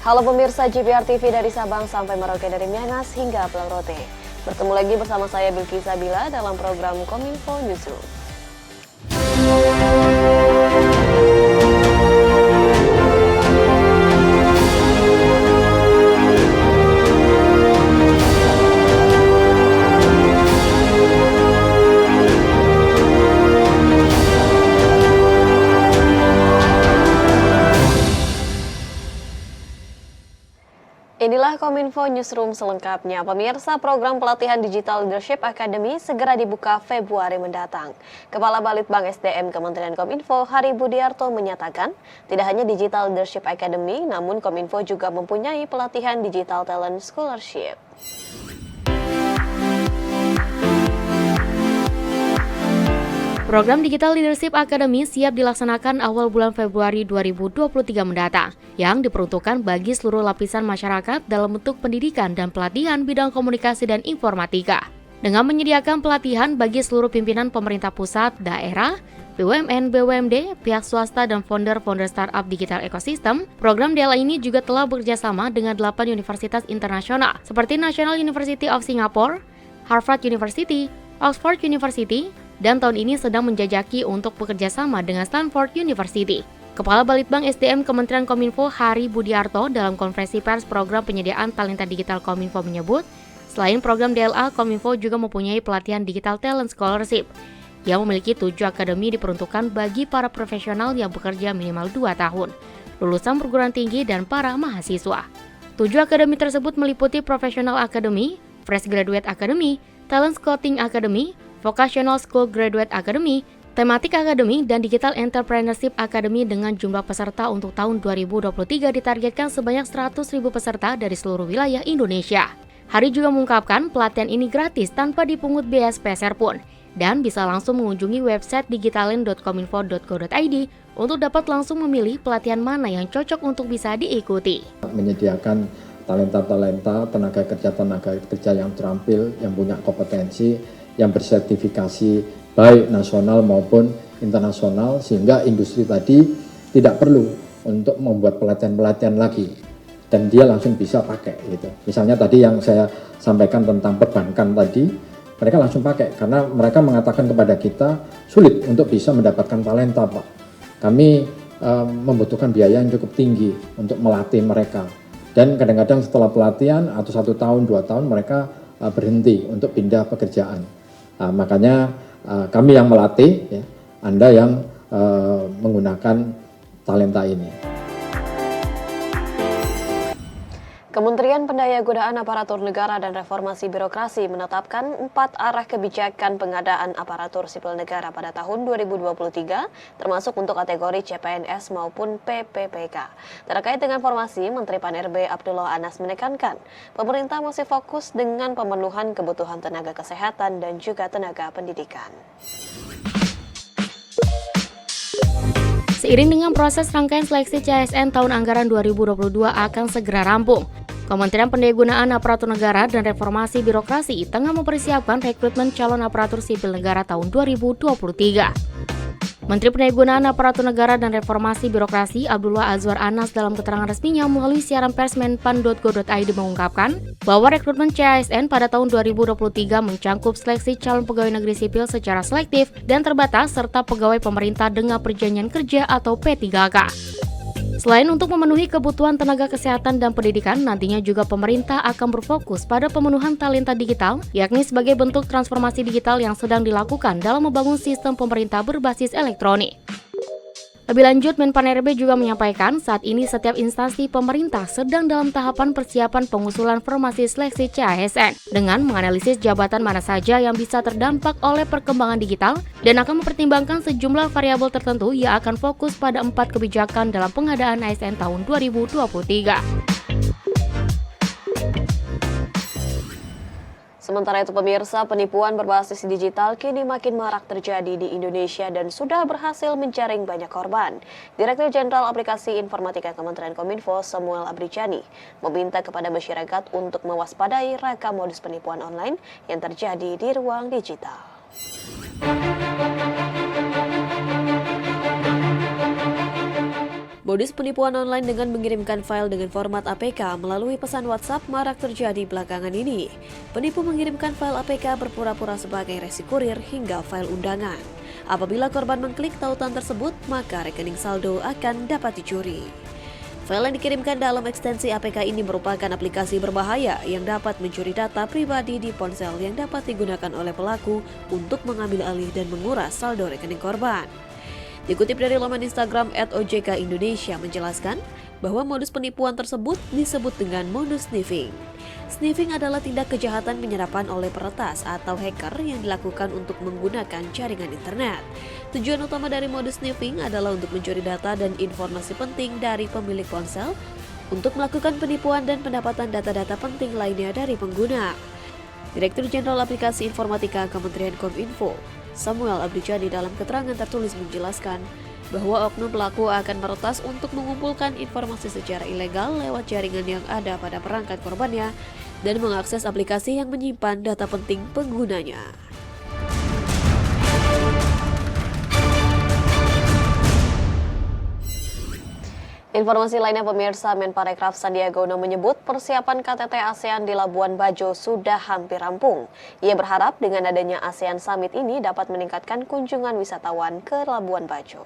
Halo pemirsa GBR TV dari Sabang sampai Merauke, dari Miangas hingga Pulau Rote. Bertemu lagi bersama saya Bilki Sabila dalam program Kominfo Newsroom. Inilah Kominfo Newsroom selengkapnya. Pemirsa, program pelatihan Digital Leadership Academy segera dibuka Februari mendatang. Kepala Balitbang SDM Kementerian Kominfo, Hari Budiarto, menyatakan tidak hanya Digital Leadership Academy, namun Kominfo juga mempunyai pelatihan Digital Talent Scholarship. Program Digital Leadership Academy siap dilaksanakan awal bulan Februari 2023 mendatang, yang diperuntukkan bagi seluruh lapisan masyarakat dalam bentuk pendidikan dan pelatihan bidang komunikasi dan informatika. Dengan menyediakan pelatihan bagi seluruh pimpinan pemerintah pusat, daerah, BUMN, BUMD, pihak swasta, dan founder-founder startup digital ekosistem, program DLA ini juga telah bekerjasama dengan 8 universitas internasional, seperti National University of Singapore, Harvard University, Oxford University, dan tahun ini sedang menjajaki untuk bekerja sama dengan Stanford University. Kepala Balitbang SDM Kementerian Kominfo, Hari Budiarto, dalam konferensi pers program penyediaan talenta digital Kominfo menyebut, selain program DLA, Kominfo juga mempunyai pelatihan Digital Talent Scholarship yang memiliki 7 akademi diperuntukkan bagi para profesional yang bekerja minimal 2 tahun, lulusan perguruan tinggi dan para mahasiswa. 7 akademi tersebut meliputi Professional Academy, Fresh Graduate Academy, Talent Scouting Academy, Vocational School Graduate Academy, Thematic Academy, dan Digital Entrepreneurship Academy dengan jumlah peserta untuk tahun 2023 ditargetkan sebanyak 100.000 peserta dari seluruh wilayah Indonesia. Hari juga mengungkapkan pelatihan ini gratis tanpa dipungut biaya sepeser pun, dan bisa langsung mengunjungi website digitalin.kominfo.go.id untuk dapat langsung memilih pelatihan mana yang cocok untuk bisa diikuti. Menyediakan talenta-talenta, tenaga kerja yang terampil, yang punya kompetensi, yang bersertifikasi baik nasional maupun internasional, sehingga industri tadi tidak perlu untuk membuat pelatihan-pelatihan lagi dan dia langsung bisa pakai gitu. Misalnya tadi yang saya sampaikan tentang perbankan tadi, mereka langsung pakai karena mereka mengatakan kepada kita sulit untuk bisa mendapatkan talenta, Pak. Kami membutuhkan biaya yang cukup tinggi untuk melatih mereka, dan kadang-kadang setelah pelatihan atau 1 tahun 2 tahun mereka berhenti untuk pindah pekerjaan. Makanya kami yang melatih, ya, Anda yang menggunakan talenta ini. Kementerian Pendayagunaan Aparatur Negara dan Reformasi Birokrasi menetapkan 4 arah kebijakan pengadaan aparatur sipil negara pada tahun 2023, termasuk untuk kategori CPNS maupun PPPK. Terkait dengan formasi, Menteri Pan-RB Abdullah Anas menekankan, pemerintah masih fokus dengan pemenuhan kebutuhan tenaga kesehatan dan juga tenaga pendidikan. Seiring dengan proses rangkaian seleksi CASN tahun anggaran 2022 akan segera rampung, Kementerian Pendayagunaan Aparatur Negara dan Reformasi Birokrasi tengah mempersiapkan rekrutmen calon aparatur sipil negara tahun 2023. Menteri Pendayagunaan Aparatur Negara dan Reformasi Birokrasi Abdullah Azwar Anas dalam keterangan resminya melalui siaran pers menpan.go.id mengungkapkan bahwa rekrutmen CASN pada tahun 2023 mencangkup seleksi calon pegawai negeri sipil secara selektif dan terbatas serta pegawai pemerintah dengan perjanjian kerja atau P3K. Selain untuk memenuhi kebutuhan tenaga kesehatan dan pendidikan, nantinya juga pemerintah akan berfokus pada pemenuhan talenta digital, yakni sebagai bentuk transformasi digital yang sedang dilakukan dalam membangun sistem pemerintah berbasis elektronik. Lebih lanjut, Menpan RB juga menyampaikan saat ini setiap instansi pemerintah sedang dalam tahapan persiapan pengusulan formasi seleksi CASN dengan menganalisis jabatan mana saja yang bisa terdampak oleh perkembangan digital dan akan mempertimbangkan sejumlah variabel tertentu yang akan fokus pada 4 kebijakan dalam pengadaan ASN tahun 2023. Sementara itu pemirsa, penipuan berbasis digital kini makin marak terjadi di Indonesia dan sudah berhasil menjaring banyak korban. Direktur Jenderal Aplikasi Informatika Kementerian Kominfo, Samuel Abrijani, meminta kepada masyarakat untuk mewaspadai ragam modus penipuan online yang terjadi di ruang digital. Modus penipuan online dengan mengirimkan file dengan format APK melalui pesan WhatsApp marak terjadi belakangan ini. Penipu mengirimkan file APK berpura-pura sebagai resi kurir hingga file undangan. Apabila korban mengklik tautan tersebut, maka rekening saldo akan dapat dicuri. File yang dikirimkan dalam ekstensi APK ini merupakan aplikasi berbahaya yang dapat mencuri data pribadi di ponsel yang dapat digunakan oleh pelaku untuk mengambil alih dan menguras saldo rekening korban. Dikutip dari laman Instagram @ojkindonesia menjelaskan bahwa modus penipuan tersebut disebut dengan modus sniffing. Sniffing adalah tindak kejahatan penyerapan oleh peretas atau hacker yang dilakukan untuk menggunakan jaringan internet. Tujuan utama dari modus sniffing adalah untuk mencuri data dan informasi penting dari pemilik ponsel untuk melakukan penipuan dan pendapatan data-data penting lainnya dari pengguna. Direktur Jenderal Aplikasi Informatika Kementerian Kominfo, Samuel Abdijani dalam keterangan tertulis menjelaskan bahwa oknum pelaku akan meretas untuk mengumpulkan informasi secara ilegal lewat jaringan yang ada pada perangkat korbannya dan mengakses aplikasi yang menyimpan data penting penggunanya. Informasi lainnya pemirsa, Menparekraf Sandiaga Uno menyebut persiapan KTT ASEAN di Labuan Bajo sudah hampir rampung. Ia berharap dengan adanya ASEAN Summit ini dapat meningkatkan kunjungan wisatawan ke Labuan Bajo.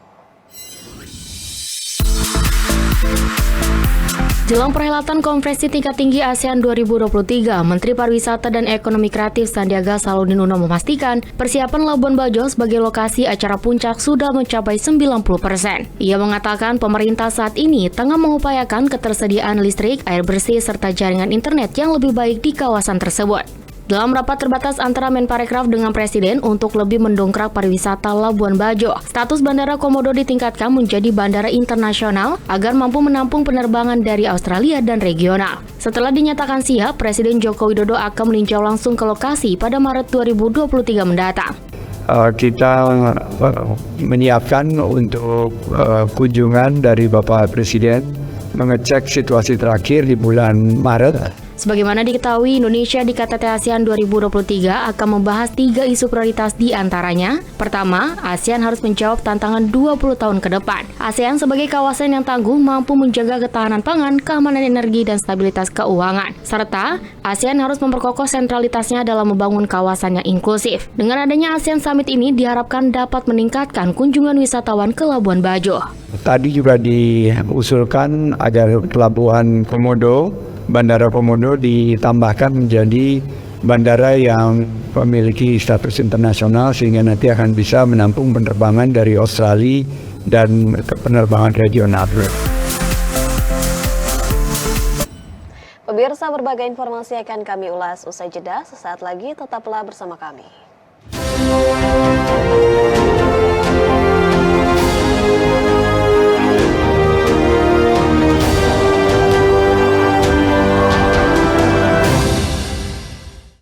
Jelang perhelatan konferensi tingkat tinggi ASEAN 2023, Menteri Pariwisata dan Ekonomi Kreatif Sandiaga Salahuddin Uno memastikan persiapan Labuan Bajo sebagai lokasi acara puncak sudah mencapai 90%. Ia mengatakan pemerintah saat ini tengah mengupayakan ketersediaan listrik, air bersih, serta jaringan internet yang lebih baik di kawasan tersebut. Dalam rapat terbatas antara Menparekraf dengan Presiden untuk lebih mendongkrak pariwisata Labuan Bajo, status Bandara Komodo ditingkatkan menjadi bandara internasional agar mampu menampung penerbangan dari Australia dan regional. Setelah dinyatakan siap, Presiden Joko Widodo akan meninjau langsung ke lokasi pada Maret 2023 mendatang. Kita menyiapkan untuk kunjungan dari Bapak Presiden mengecek situasi terakhir di bulan Maret. Sebagaimana diketahui, Indonesia di KTT ASEAN 2023 akan membahas 3 isu prioritas di antaranya. Pertama, ASEAN harus menjawab tantangan 20 tahun ke depan. ASEAN sebagai kawasan yang tangguh mampu menjaga ketahanan pangan, keamanan energi, dan stabilitas keuangan. Serta, ASEAN harus memperkokoh sentralitasnya dalam membangun kawasan yang inklusif. Dengan adanya ASEAN Summit ini diharapkan dapat meningkatkan kunjungan wisatawan ke Labuan Bajo. Tadi juga diusulkan agar Pelabuhan Komodo, Bandara Komodo ditambahkan menjadi bandara yang memiliki status internasional sehingga nanti akan bisa menampung penerbangan dari Australia dan penerbangan regional. Pemirsa, berbagai informasi akan kami ulas usai jeda. Sesaat lagi tetaplah bersama kami.